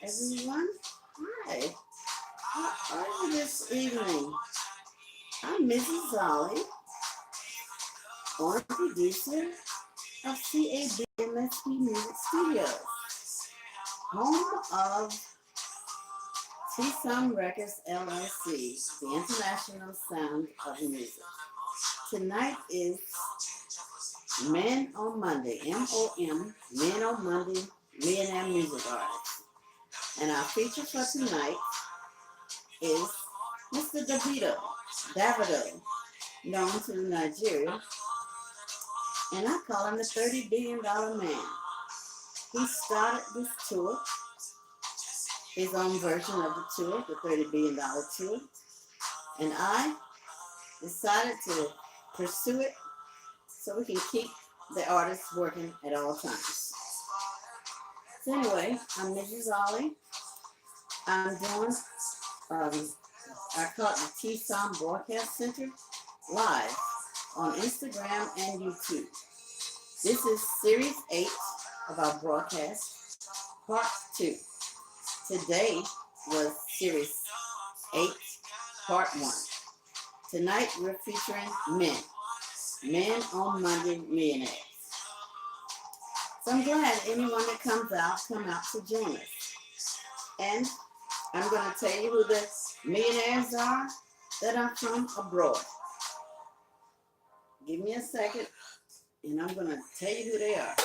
everyone. Hi. How are you this evening? I'm Mrs. Zolly, born producer of CABMSP Music Studios, home of T-Some Records LLC, the international sound of music. Tonight is Men on Monday, M.O.M, Men on Monday, Millionaire Music Artists. And our feature for tonight is Mr. Davido, known to Nigeria, and I call him the $30 billion man. He started this tour, his own version of the tour, the $30 billion tour, and I decided to pursue it so we can keep the artists working at all times. So anyway, I'm Mrs. Ollie. I'm doing, I call it the T-Som Broadcast Center live on Instagram and YouTube. This is Series 8 of our broadcast, Part 2. Today was Series 8, Part 1. Tonight we're featuring men on Monday Millionaires. So I'm glad anyone that come out to join us. And I'm going to tell you who the millionaires are that are from abroad. Give me a second, and I'm going to tell you who they are.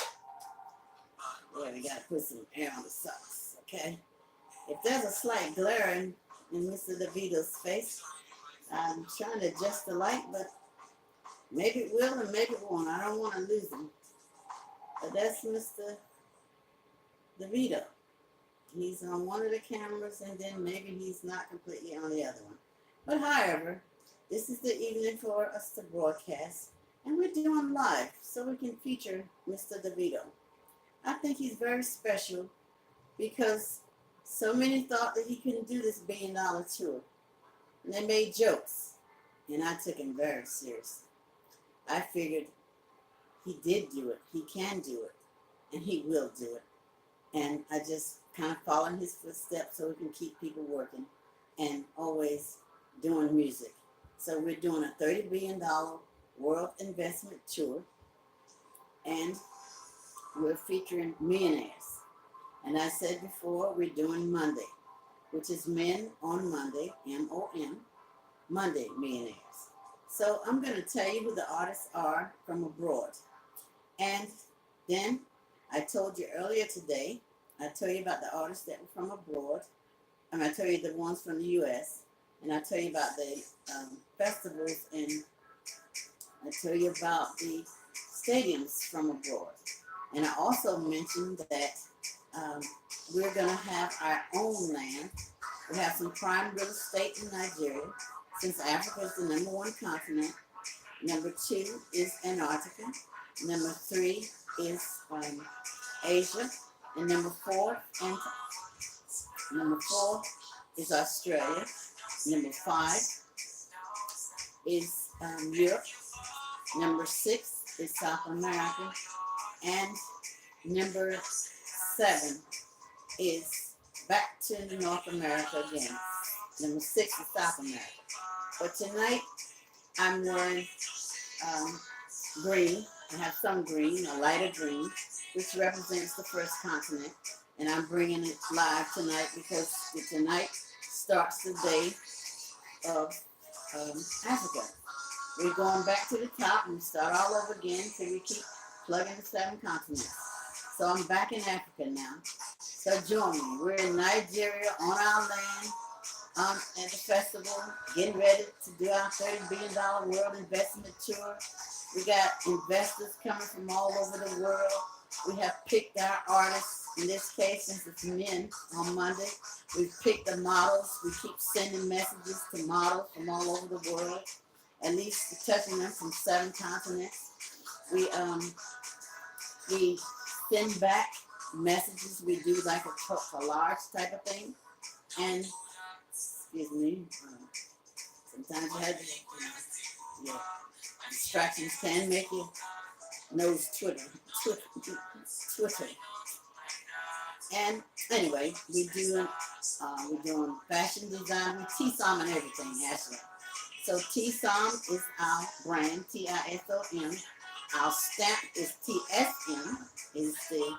Boy, we got to put some air on the socks, okay? If there's a slight glare in Mr. DeVito's face, I'm trying to adjust the light, but maybe it will and maybe it won't. I don't want to lose him. But that's Mr. DeVito. He's on one of the cameras, and then maybe he's not completely on the other one. But however, this is the evening for us to broadcast, and we're doing live so we can feature Mr. DeVito. I think he's very special because so many thought that he couldn't do this billion-dollar tour. And they made jokes, and I took him very seriously. I figured he did do it, he can do it, and he will do it. And I just kind of follow in his footsteps so we can keep people working and always doing music. So we're doing a $30 billion world investment tour, and we're featuring millionaires. And I said before, we're doing Monday, which is Men on Monday, M-O-M, Monday Millionaires. So I'm going to tell you who the artists are from abroad. And then I told you earlier today, I told you about the artists that were from abroad. And I told you the ones from the U.S. And I tell you about the festivals, and I tell you about the stadiums from abroad. And I also mentioned that we're going to have our own land. We have some prime real estate in Nigeria, since Africa is the number one continent. Number 2 is Antarctica. Number 3 is Asia. And number 4 is Australia. Number 5 is Europe. Number 6 is South America. And number 7 is back to North America again. Number 6 is South America. But tonight, I'm wearing green. I have some green, a lighter green, which represents the first continent. And I'm bringing it live tonight because tonight starts the day of Africa. We're going back to the top and we start all over again till we keep plugging the 7 continents. So I'm back in Africa now. So join me. We're in Nigeria on our land at the festival, getting ready to do our $30 billion world investment tour. We got investors coming from all over the world. We have picked our artists. In this case, since it's Men on Monday, we've picked the models. We keep sending messages to models from all over the world, at least touching them from 7 continents. We send back messages. We do like a large type of thing. And, excuse me, sometimes you have to, distractions can make you nose Twitter. And anyway, we're doing fashion design with T-SOM and everything, actually. So T-SOM is our brand, TISOM. Our stamp is TSM, is the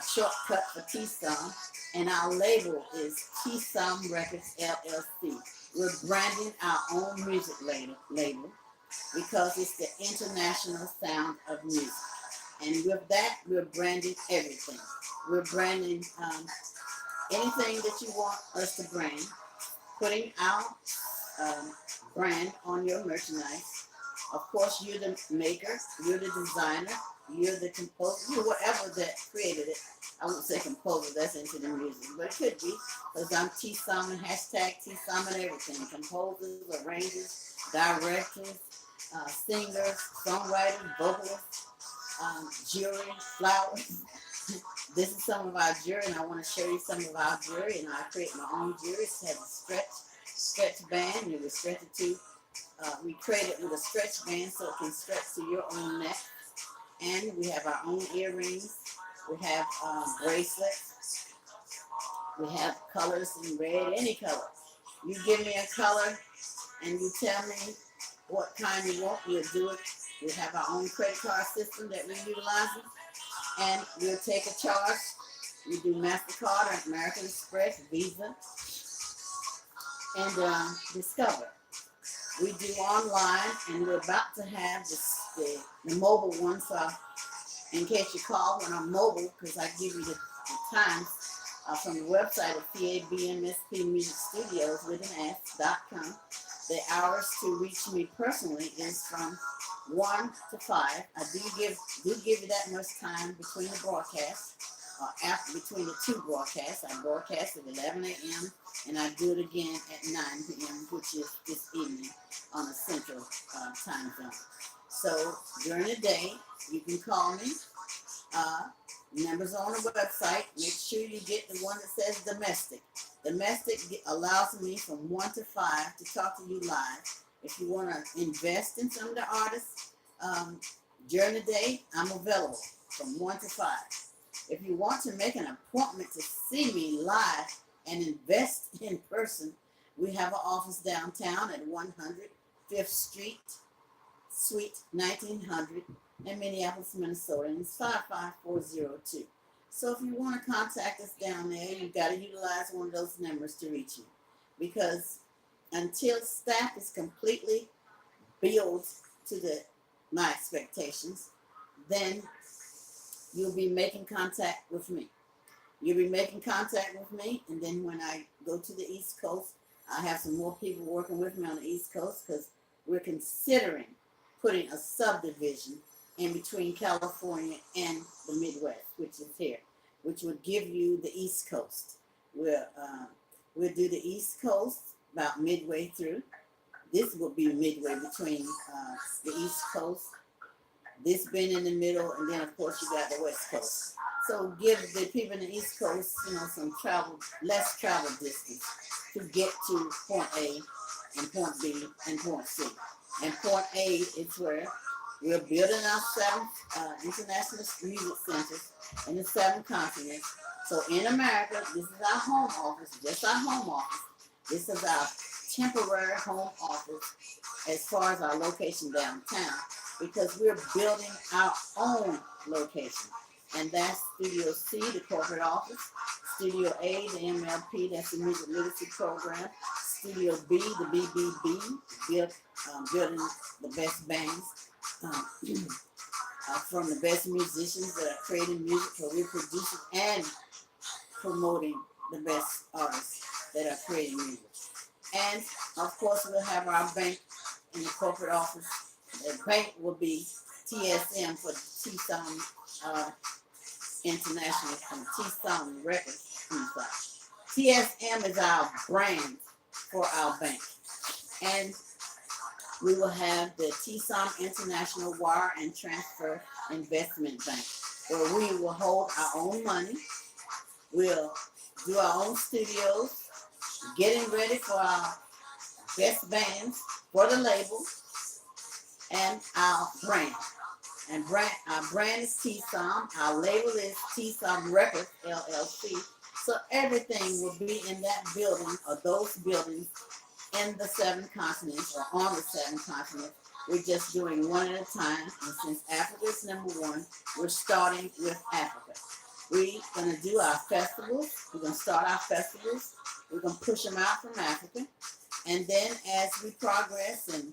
shortcut for T-SOM. And our label is T-SOM Records LLC. We're branding our own music label because it's the international sound of music. And with that, we're branding everything. We're branding anything that you want us to brand, putting our um, brand on your merchandise. Of course, you're the maker, you're the designer, you're the composer, you're whatever that created it. I won't say composer, that's into the music, but it could be, because I'm T-SOM and hashtag T-SOM and everything. Composers, arrangers, directors, singers, songwriters, vocalists, jewelry, flowers. This is some of our jewelry, and I want to show you some of our jewelry. And I create my own jewelry. It has a stretch band. You will stretch it to. We create it with a stretch band so it can stretch to your own neck. And we have our own earrings. We have bracelets. We have colors in red, any color. You give me a color, and you tell me what kind you want. We'll do it. We have our own credit card system that we utilize. And we'll take a charge. We do MasterCard or American Express, Visa, and Discover. We do online, and we're about to have the mobile one. So in case you call when I'm mobile, because I give you the times from the website of PABMSP Music Studios with an S.com. The hours to reach me personally is from 1 to 5. I do give you that much time between the broadcasts, after between the two broadcasts. I broadcast at 11 a.m. and I do it again at 9 p.m., which is this evening on a central time zone. So during the day, you can call me. Numbers on the website. Make sure you get the one that says domestic. Domestic allows me from 1 to 5 to talk to you live. If you want to invest in some of the artists during the day, I'm available from 1 to 5. If you want to make an appointment to see me live and invest in person, we have an office downtown at 100 5th Street, Suite 1900 in Minneapolis, Minnesota, and it's 55402. So if you want to contact us down there, you've got to utilize one of those numbers to reach you. Because until staff is completely built to my expectations, then you'll be making contact with me. You'll be making contact with me, and then when I go to the East Coast, I have some more people working with me on the East Coast because we're considering putting a subdivision in between California and the Midwest, which is here, which would give you the East Coast. We'll do the East Coast about midway through. This will be midway between the East Coast, this being in the middle, and then of course you got the West Coast. So give the people in the East Coast, some less travel distance to get to point A and point B and point C. And point A is where we're building our 7 international music centers in the 7 continents. So in America, this is our home office, just our home office. This is our temporary home office as far as our location downtown, because we're building our own location. And that's Studio C, the corporate office. Studio A, the MLP, that's the music literacy program. Studio B, the BBB, building the best bands from the best musicians that are creating music, so we're producing and promoting the best artists that are creating music. And of course, we'll have our bank in the corporate office. The bank will be TSM for T-SOM International from T-SOM Records. TSM is our brand for our bank. And we will have the T-SOM International Wire and Transfer Investment Bank, where we will hold our own money. We'll do our own studios, getting ready for our best bands for the label and our brand. And our brand is T-SOM. Our label is T-SOM Records, LLC. So everything will be in that building or those buildings in the 7 continents or on the 7 continents. We're just doing one at a time. And since Africa is #1, we're starting with Africa. We're going to do our festivals. We're going to start our festivals. We're going to push them out from Africa. And then as we progress and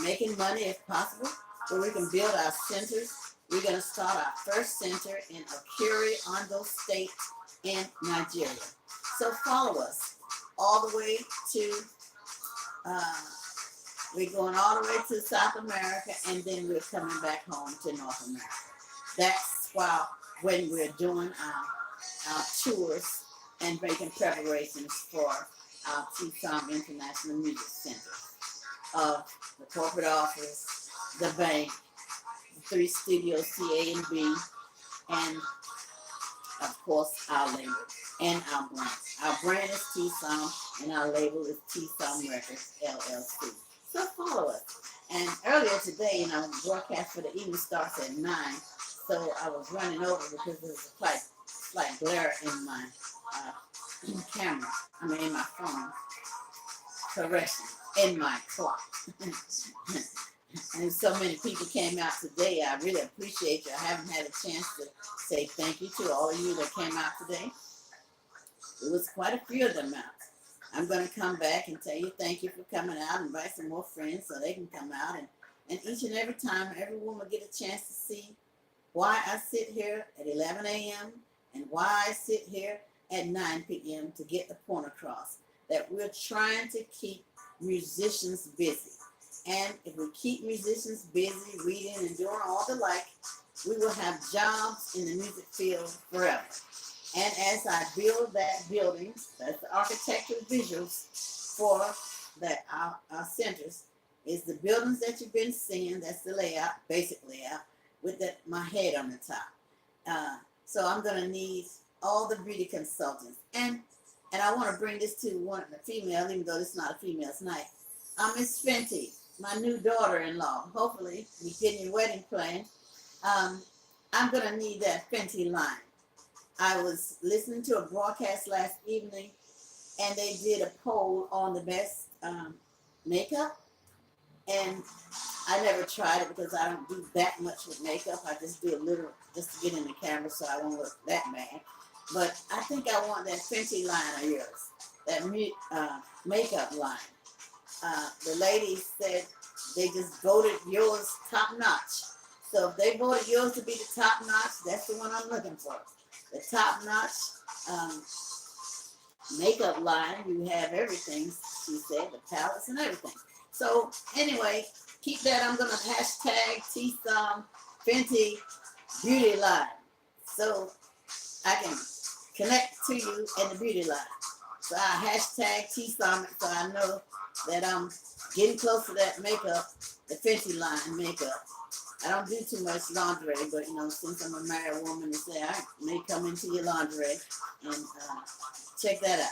making money if possible, where we can build our centers, we're going to start our first center in Akure, Ondo State in Nigeria. So follow us all the way to, we're going all the way to South America, and then we're coming back home to North America. That's when we're doing our tours and making preparations for our T-SOM International Music Center of the corporate office, the bank, the 3 studios, C, A, and B, and of course our label and our brand. Our brand is T-SOM and our label is T-SOM Records, LLC. So follow us. And earlier today, broadcast for the evening starts at 9, so I was running over because there was a slight glare in my camera, in my phone. Correction, in my clock. And so many people came out today. I really appreciate you. I haven't had a chance to say thank you to all of you that came out today. There was quite a few of them out. I'm going to come back and tell you thank you for coming out, invite some more friends so they can come out. And each and every time, everyone will get a chance to see why I sit here at 11 a.m. and why I sit here at 9 p.m. to get the point across that we're trying to keep musicians busy. And if we keep musicians busy, reading and doing all the like, we will have jobs in the music field forever. And as I build that building, that's the architectural visuals for our centers, is the buildings that you've been seeing. That's the layout, basic layout, with my head on the top. So I'm going to need all the beauty consultants. And I want to bring this to one of the female, even though this is not a female's night. Miss Fenty, my new daughter-in-law. Hopefully, we're getting your wedding planned. I'm going to need that Fenty line. I was listening to a broadcast last evening, and they did a poll on the best makeup. And I never tried it because I don't do that much with makeup. I just do a little just to get in the camera so I won't look that bad. But I think I want that Fenty line of yours, that makeup line. The lady said they just voted yours top notch. So if they voted yours to be the top notch, that's the one I'm looking for. The top notch makeup line, you have everything, she said, the palettes and everything. So anyway, keep that. I'm going to hashtag T-SOM Fenty Beauty Line so I can connect to you in the beauty line. So I hashtag T-SOM so I know that I'm getting close to that makeup, the Fenty line makeup. I don't do too much lingerie, but since I'm a married woman, they say I may come into your lingerie and check that out.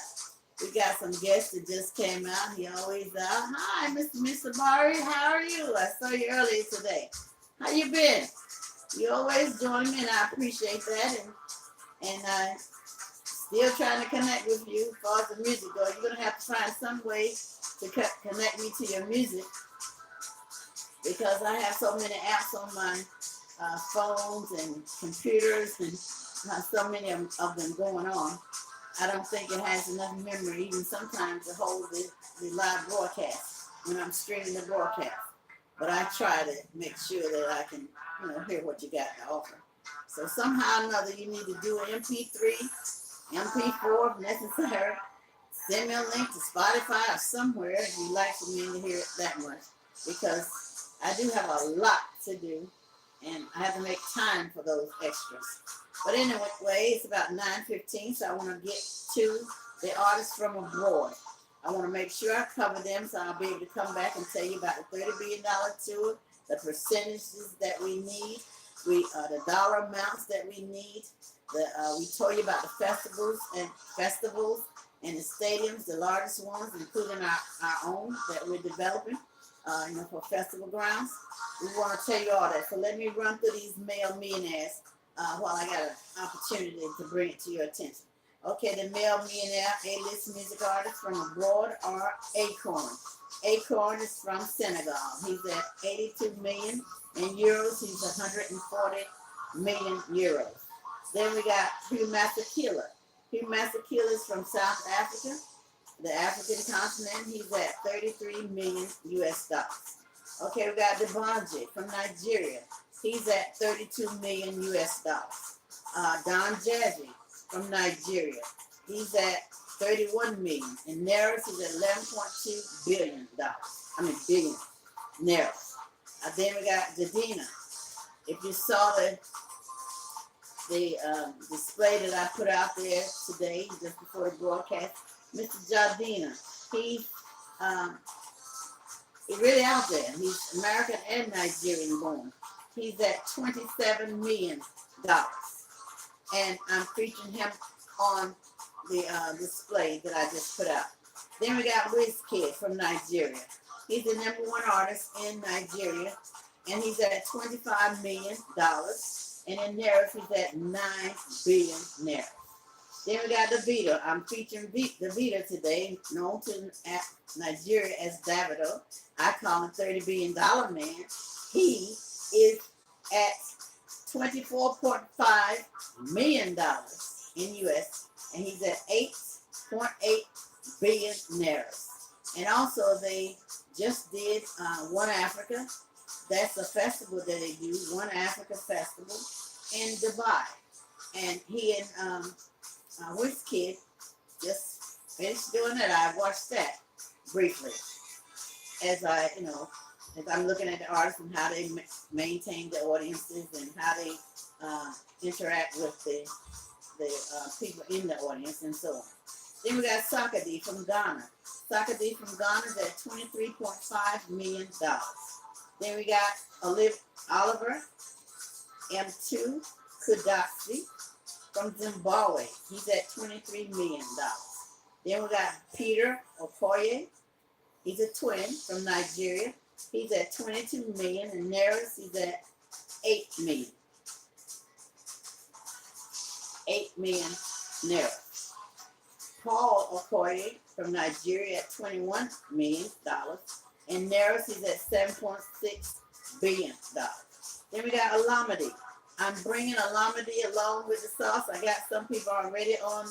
We got some guests that just came out. He always out. Hi, Mr. Sabari. How are you? I saw you earlier today. How you been? You always join me, and I appreciate that. And I still trying to connect with you as far as the music goes. You're gonna have to find some way to connect me to your music because I have so many apps on my phones and computers and so many of them going on. I don't think it has enough memory even sometimes to hold the live broadcast when I'm streaming the broadcast. But I try to make sure that I can, hear what you got to offer. So somehow or another, you need to do an MP3, MP4 if necessary. Send me a link to Spotify or somewhere if you'd like for me to hear it that much. Because I do have a lot to do, and I have to make time for those extras. But anyway, it's about 9:15, so I want to get to the artists from abroad. I want to make sure I cover them, so I'll be able to come back and tell you about the $30 billion tour, the percentages that we need, the dollar amounts that we need. We told you about the festivals and the stadiums, the largest ones, including our own that we're developing. for festival grounds. We want to tell you all that. So let me run through these male millionaires while I got an opportunity to bring it to your attention. Okay, the male millionaire A-list music artist from abroad are Acorn. Acorn is from Senegal. He's at 82 million in euros. He's 140 million euros. Then we got Hugh Masekela. Hugh Masekela is from South Africa, the African continent. He's at 33 million US dollars. Okay, we got Debonji from Nigeria. He's at 32 million US dollars. Don Jazzy from Nigeria. He's at 31 million. And Naira is at 11.2 billion dollars. Billion Naira. Then we got Jadina. If you saw the display that I put out there today, just before the broadcast, Mr. Jadina, he's really out there. He's American and Nigerian born. He's at $27 million. And I'm featuring him on the display that I just put out. Then we got Wizkid from Nigeria. He's the #1 artist in Nigeria, and he's at $25 million. And in Naira, he's at 9 billion Naira. Then we got Davido. I'm featuring Davido today, known to Nigeria as Davido. I call him $30 billion man. He is at $24.5 million in US, and he's at 8.8 billion Naira. And also, they just did One Africa. That's a festival that they do, One Africa Festival in Dubai. And he and Wizkid just finished doing that. I watched that briefly as I'm looking at the artists and how they maintain the audiences and how they interact with the people in the audience and so on. Then we got Sakadi from Ghana. Sakadi from Ghana is at $23.5 million. Then we got Oliver M2 Kudasi from Zimbabwe. He's at $23 million. Then we got Peter Okoye. He's a twin from Nigeria. He's at 22 million. And Naira, he's at 8 million. 8 million Naira. Paul Okoye from Nigeria at $21 million. And Naira, he's at $7.6 billion. Then we got Alamedi. I'm bringing Alamedi along with the sauce. I got some people already on,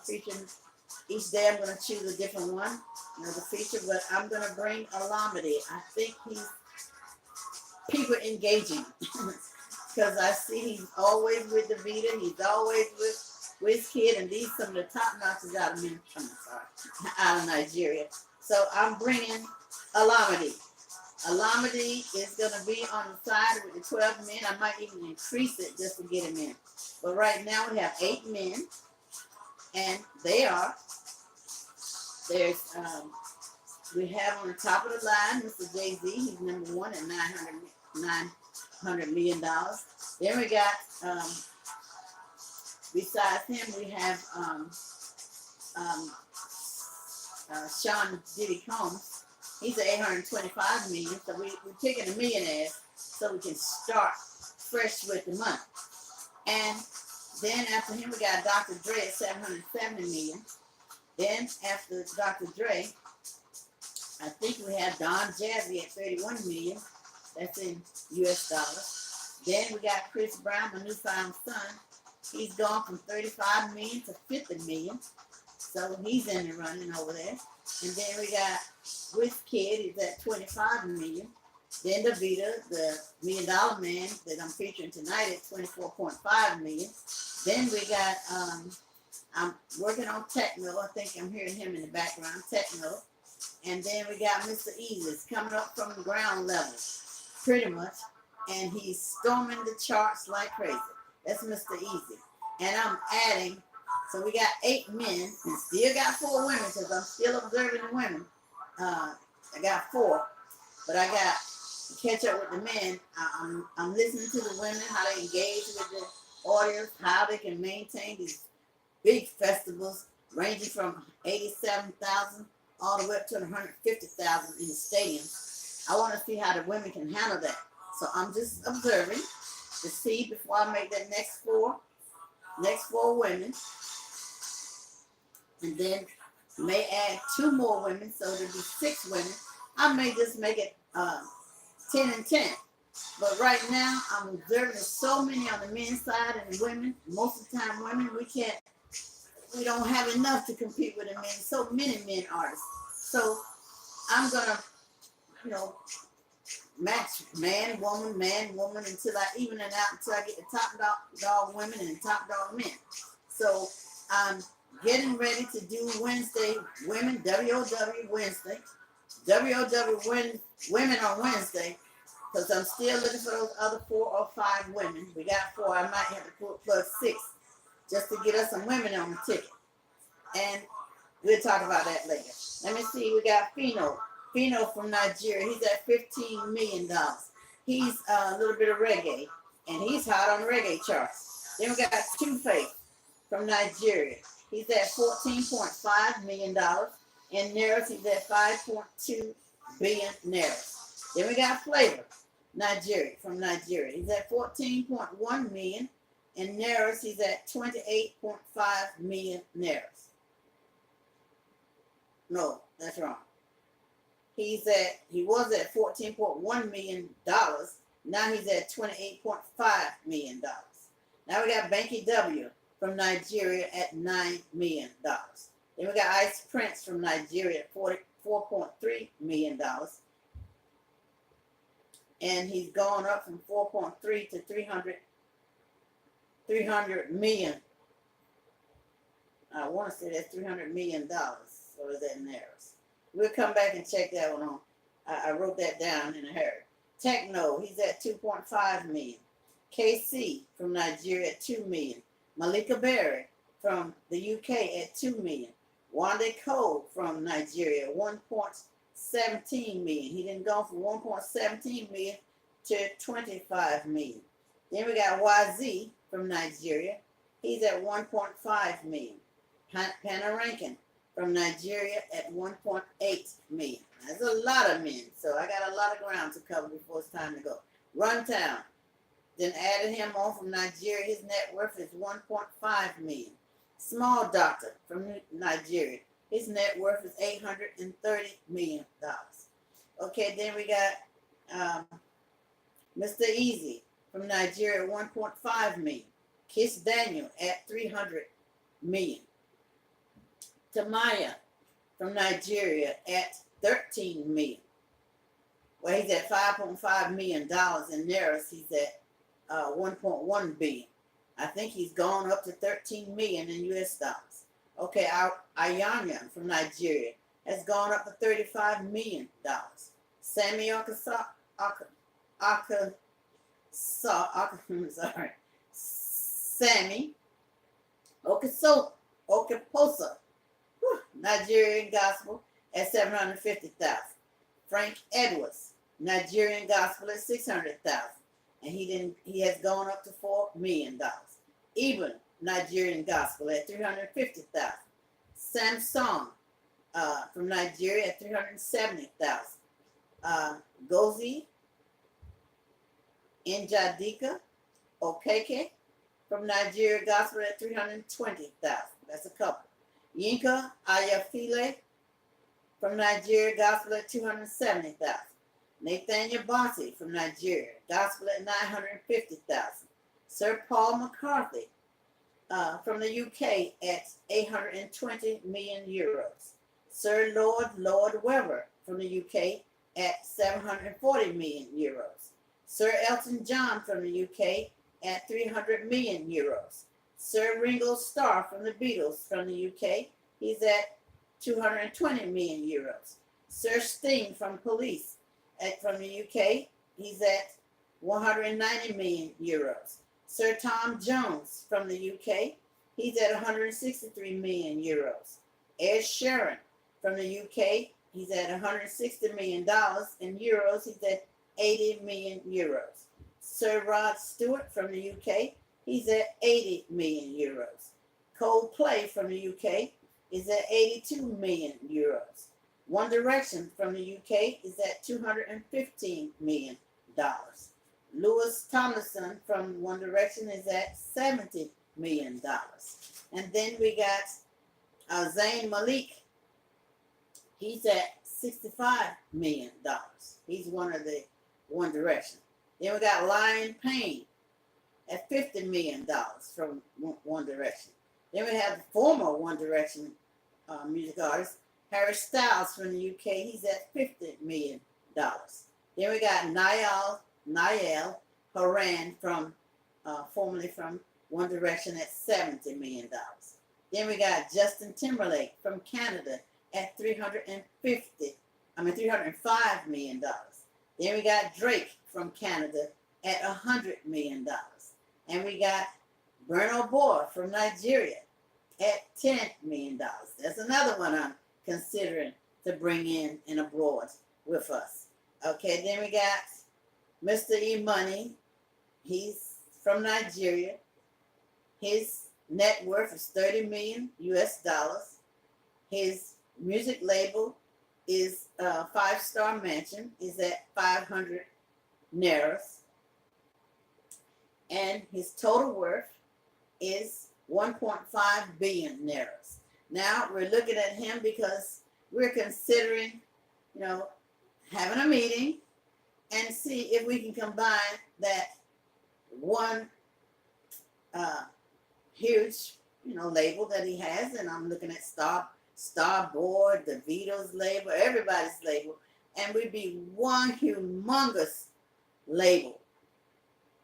featuring. Each day I'm going to choose a different one, the feature, but I'm going to bring Alamedi. I think he's people engaging because I see he's always with Davida. He's always with Wizkid, and these some of the top notches out of Nigeria. So I'm bringing Alamedi. Alamedi is going to be on the side with the 12 men. I might even increase it just to get him in. But right now we have 8 men, and we have on the top of the line Mr. Jay-Z. He's #1 at $900 million. Then we got, besides him, we have Sean Diddy Combs. He's at $825 million. So we're picking the millionaires so we can start fresh with the money. And then after him, we got Dr. Dre at $770 million. Then after Dr. Dre, I think we have Don Jazzy at $31 million. That's in US dollars. Then we got Chris Brown, my newfound son. He's gone from $35 million to $50 million. So he's in the running over there. And then we got Wizkid is at $25 million. Then Davido, the $1 million man that I'm featuring tonight at $24.5 million. Then we got I'm working on Techno. I think I'm hearing him in the background, Techno. And then we got Mr. Easy coming up from the ground level, pretty much. And he's storming the charts like crazy. That's Mr. Easy. And I'm adding, so we got 8 men and still got 4 women because I'm still observing the women. I got 4, but I got to catch up with the men. I'm listening to the women, how they engage with the audience, how they can maintain these big festivals ranging from 87,000 all the way up to 150,000 in the stadium. I want to see how the women can handle that. So I'm just observing to see before I make that next four women, and then may add 2 more women, so there'll be 6 women. I may just make it 10 and 10. But right now, I'm observing so many on the men's side and women. Most of the time, women, we don't have enough to compete with the men. So many men artists. So I'm gonna, match man, woman until I even it out until I get the top dog women and top dog men. So I'm getting ready to do Wednesday women, WOW Wednesday, WOW women on Wednesday, because I'm still looking for those other 4 or 5 women. We got 4. I might have to plug 6 just to get us some women on the ticket. And we'll talk about that later. Let me see. We got Fino from Nigeria. He's at $15 million. He's a little bit of reggae, and he's hot on the reggae charts. Then we got Two-Face from Nigeria. He's at $14.5 million. In Nairas, he's at 5.2 billion Nairas. Then we got Flavor from Nigeria. He's at 14.1 million. In Nairas, he's at 28.5 million Nairas. No, that's wrong. He was at $14.1 million. Now he's at $28.5 million. Now we got Banky W from Nigeria at $9 million. Then we got Ice Prince from Nigeria at $44.3 million. And he's gone up from 4.3 to 300 million. I want to say that's $300 million. Or is that in theirs? We'll come back and check that one on. I wrote that down in a hurry. Techno, he's at 2.5 million. KC from Nigeria at 2 million. Malika Berry from the UK at 2 million. Wande Cole from Nigeria, 1.17 million. He didn't go from 1.17 million to 25 million. Then we got YZ from Nigeria. He's at 1.5 million. Hannah Rankin from Nigeria at 1.8 million. That's a lot of men, so I got a lot of ground to cover before it's time to go. Runtown, then added him on from Nigeria. His net worth is 1.5 million. Small Doctor from Nigeria. His net worth is $830 million. Okay, then we got Mr. Easy from Nigeria, 1.5 million. Kiss Daniel at 300 million. Tamaya from Nigeria at 13 million. Well, he's at $5.5 million in Nairas. He's at 1.1 billion. I think he's gone up to 13 million in US dollars. Okay, Ayanya from Nigeria has gone up to $35 million. Sammy Sammy Okaposa, Nigerian gospel at 750,000. Frank Edwards, Nigerian gospel at 600,000, and he has gone up to $4 million. Even Nigerian gospel at 350,000. Samsung from Nigeria at 370,000. Gozi Njadika Okeke from Nigeria gospel at 320,000. That's a couple. Yinka Ayafile from Nigeria gospel at 270,000. Nathaniel Bonsi from Nigeria gospel at 950,000. Sir Paul McCarthy from the UK at 820 million euros. Sir Lord Weber from the UK at 740 million euros. Sir Elton John from the UK at 300 million euros. Sir Ringo Starr from the Beatles from the UK, he's at 220 million euros. Sir Sting from Police from the UK, he's at 190 million euros. Sir Tom Jones from the UK, he's at 163 million euros. Ed Sheeran from the UK, he's at $160 million. In euros, he's at 80 million euros. Sir Rod Stewart from the UK, he's at 80 million euros. Coldplay from the UK is at 82 million euros. One Direction from the UK is at $215 million. Louis Tomlinson from One Direction is at $70 million. And then we got Zayn Malik. He's at $65 million. He's one of the One Direction. Then we got Lion Payne at $50 million from One Direction. Then we have the former One Direction music artist, Harry Styles from the UK. He's at $50 million. Then we got Niall Horan from formerly from One Direction at $70 million. Then we got Justin Timberlake from Canada at $305 million. Then we got Drake from Canada at $100 million. And we got Burna Boy from Nigeria at $10 million. That's another one I'm considering to bring in and abroad with us. Okay, then we got Mr. E-Money. He's from Nigeria. His net worth is $30 million US. His music label is Five Star Mansion, is at 500 nairas. And his total worth is 1.5 billion nairas. Now we're looking at him because we're considering, having a meeting and see if we can combine that one huge, label that he has. And I'm looking at Starboard, the Beatles label, everybody's label, and we'd be one humongous label.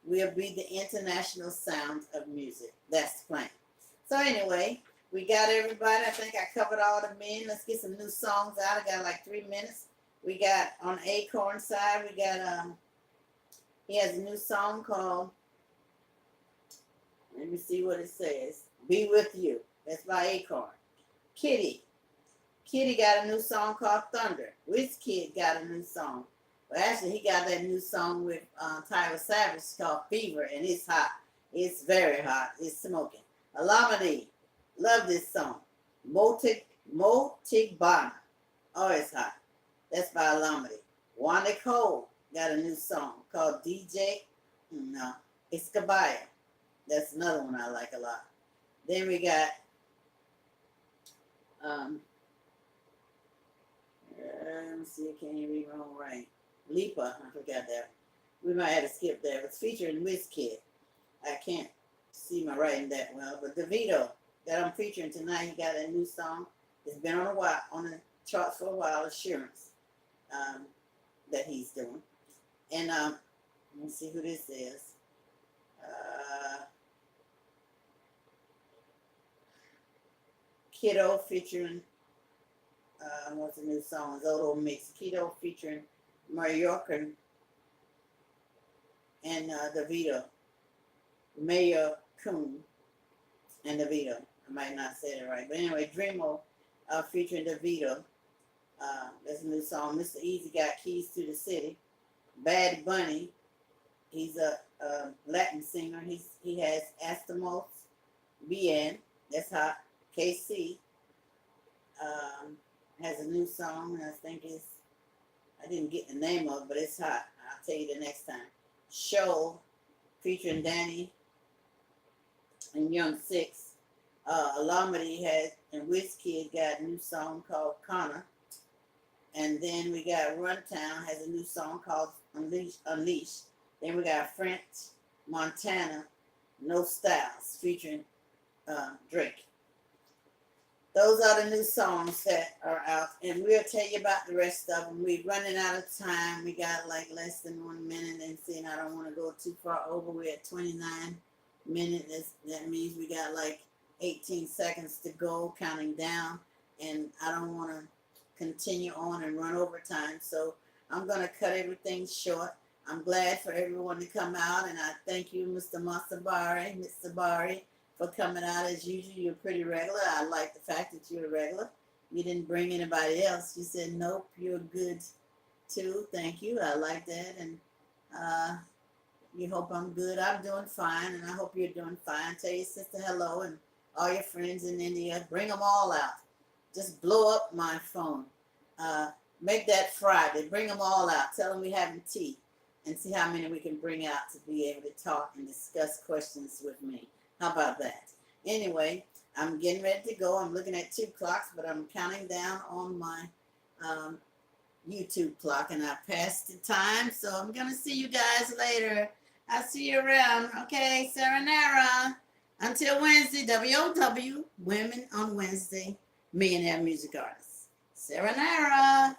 We'll be the international sound of music. That's the plan. So anyway, we got everybody. I think I covered all the men. Let's get some new songs out. I got like 3 minutes. We got on Acorn side, we got he has a new song called, let me see what it says, Be With You. That's by Acorn. Kitty got a new song called Thunder. Wizkid got a new song. Well, actually, he got that new song with Tyler Savage called Fever, and it's hot. It's very hot. It's smoking. Alameda, love this song. Motigbana. Oh, it's hot. That's by Alameda. Wanda Cole got a new song called DJ. No, it's Kabaya. That's another one I like a lot. Then we got let me see, I can't even read my own right. Lipa, I forgot that. We might have to skip that. It's featuring Wizkid. I can't see my writing that well, but DeVito that I'm featuring tonight, he got a new song. It's been on the charts for a while, Assurance, that he's doing. And let me see who this is. Kiddo featuring what's the new song? Zoto Mix. Kiddo featuring Mallorca and DeVito. Mayor Coon and DeVito. I might not say it right. But anyway, Dreamo featuring DeVito. That's a new song. Mr. Easy got Keys to the City. Bad Bunny. He's a Latin singer. He has Astamos Bien. That's hot. KC has a new song. I think I didn't get the name of it, but it's hot. I'll tell you the next time. Show featuring Danny and Young Six. Alameda has, and Wizkid got a new song called Connor. And then we got Runtown has a new song called Unleash. Then we got French Montana, No Styles, featuring Drake. Those are the new songs that are out, and we'll tell you about the rest of them. We're running out of time. We got like less than 1 minute, and seeing I don't want to go too far over. We're at 29 minutes. That means we got like 18 seconds to go, counting down, and I don't want to continue on and run over time. So I'm going to cut everything short. I'm glad for everyone to come out, and I thank you, Mr. Masabari, Ms. Sabari, for coming out as usual. You're pretty regular. I like the fact that you're a regular. You didn't bring anybody else. You said, nope, you're good too. Thank you. I like that. And you hope I'm good. I'm doing fine, and I hope you're doing fine. Tell your sister hello and all your friends in India. Bring them all out. Just blow up my phone. Make that Friday. Bring them all out. Tell them we're having tea and see how many we can bring out to be able to talk and discuss questions with me. How about that? Anyway, I'm getting ready to go. I'm looking at 2 clocks, but I'm counting down on my um, YouTube clock, and I passed the time. So I'm going to see you guys later. I'll see you around. Okay, Saranara. Until Wednesday, WOW, Women on Wednesday, Millionaire Music Artists. Saranara.